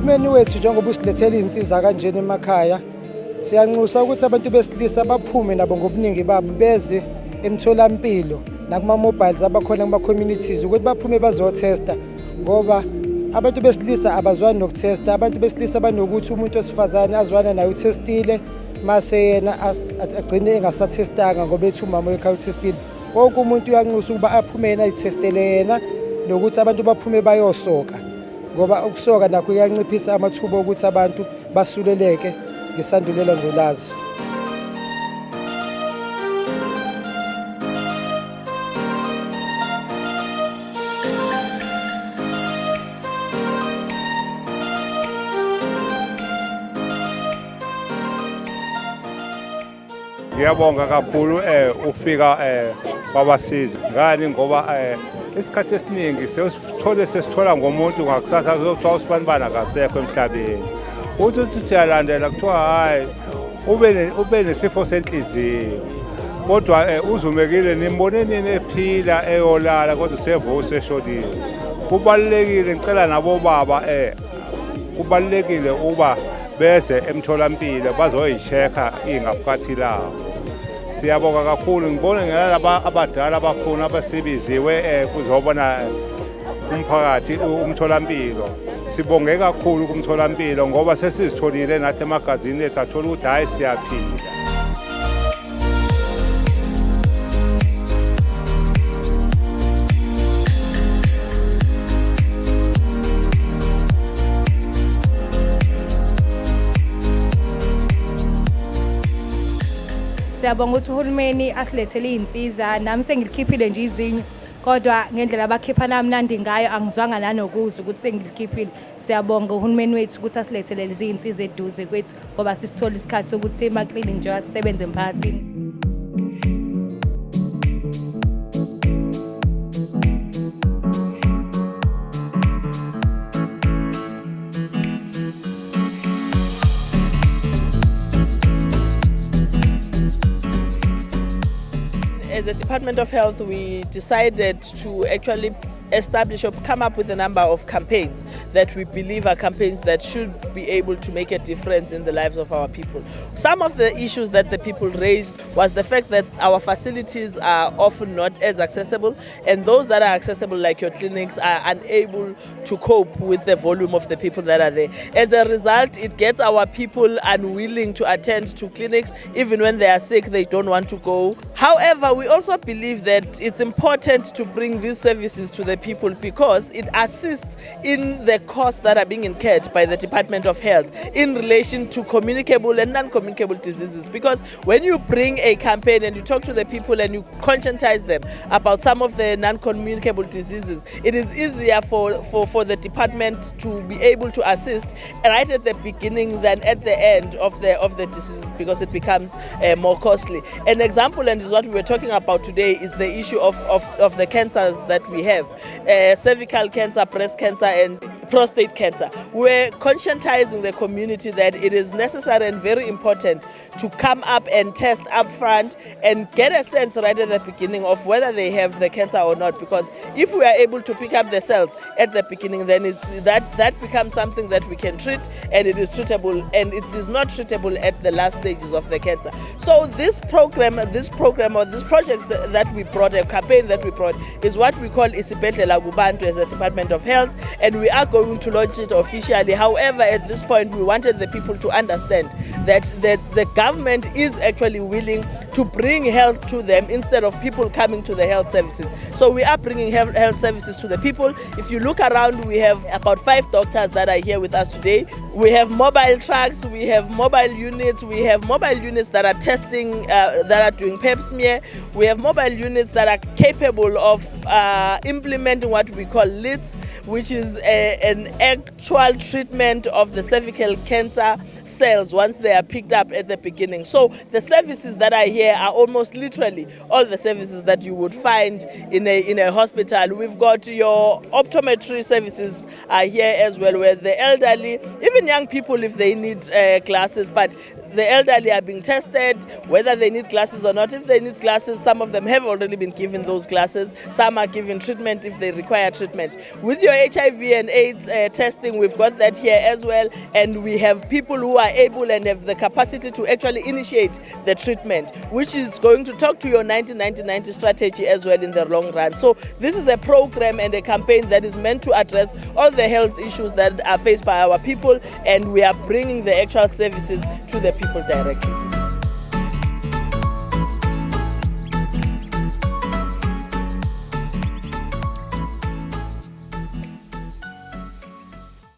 Uhulumeni wethu njengoba usilethela izinsiza kanjena emakhaya siyanxusa ukuthi abantu besilisa baphume nabo ngobuningi babo beze emtholampilo nakuma mobiles abakhona kuma communities ukuthi baphume bazotesta ngoba abantu besilisa abazwani nokuthesta. Abantu besilisa banokuthi umuntu wesifazane azwana naye uthestile mase yena agcine engasathestanga ngoba ethi umama ekhaya uthestile. Wonke umuntu uyanxusa ukuba aphume yena ayithestele yena nokuthi abantu baphume bayosoka ngoba ukusoka nakho kuyanciphisa amathuba ukuthi abantu basuleleke ngesandulela ngculazi. Ngiyabonga kakhulu ukufika kwabasizi ngani ngoba isikhathi esiningi sesithola ngomuntu ngakusasa kuthiwa usibanibana akasekho emhlabeni. Uthi uyalandela kuthiwa hayi ube nesifo senhliziyo kodwa uzumekile nimbone nini ephila eyolala kodwa usevuka useshonile. Kubalulekile ngicela nabo baba kubalulekile uba bese emtholampilo bazoyichecka ingaphakathi lawo. Siyabonga kakhulu ngibone ngelaba abadala abafuna abasebenziwe kuzobona umphakathi umtholampilo. Sibonge kakhulu kumtholampilo ngoba sesizitholile nathi emagazini ethu athola ukuthi hayi siyaphila. Siyabonga ukuthi uhulumeni asilethele izinsiza nami sengikhiphile nje izinyo kodwa ngendlela abakhipha namnandi ngayo angizwanga nanokuza ukuthi sengikhiphile. Siyabonga uhulumeni wethu ukuthi asilethele lezi zinsiza eduze kwethu ngoba sisithola isikhathi sokuthi ema-clinic nje asisebenze emphakathini. As the Department of Health, we decided to actually establish or come up with a number of campaigns that we believe are campaigns that should be able to make a difference in the lives of our people. Some of the issues that the people raised was the fact that our facilities are often not as accessible, and those that are accessible, like your clinics, are unable to cope with the volume of the people that are there. As a result, it gets our people unwilling to attend to clinics. Even when they are sick, they don't want to go. However, we also believe that it's important to bring these services to the people because it assists in the costs that are being incurred by the Department of Health in relation to communicable and non-communicable diseases. Because when you bring a campaign and you talk to the people and you conscientize them about some of the non-communicable diseases, it is easier for the department to be able to assist right at the beginning than at the end of the diseases because it becomes more costly. An example, and is what we were talking about today, is the issue of the cancers that we have. Cervical cancer, breast cancer and prostate cancer. We're conscientizing the community that it is necessary and very important to come up and test up front and get a sense right at the beginning of whether they have the cancer or not, because if we are able to pick up the cells at the beginning, then that becomes something that we can treat, and it is treatable, and it is not treatable at the last stages of the cancer. So this program or these projects that we brought, a campaign that we brought, is what we call Isibhedlela Kubantu as a Department of Health, and we are going to launch it officially. However, at this point, we wanted the people to understand that the government is actually willing to bring health to them instead of people coming to the health services. So we are bringing health services to the people. If you look around, we have about 5 doctors that are here with us today. We have mobile trucks, we have mobile units, that are testing, that are doing pap smear. We have mobile units that are capable of implementing what we call LITS, which is an actual treatment of the cervical cancer cells once they are picked up at the beginning. So the services that are here are almost literally all the services that you would find in a hospital. We've got your optometry services are here as well, where the elderly, even young people if they need glasses, but the elderly are being tested, whether they need glasses or not. If they need glasses, some of them have already been given those glasses. Some are given treatment if they require treatment. With your HIV and AIDS testing, we've got that here as well. And we have people who are able and have the capacity to actually initiate the treatment, which is going to talk to your 90-90-90 strategy as well in the long run. So this is a program and a campaign that is meant to address all the health issues that are faced by our people, and we are bringing the actual services to the people directly.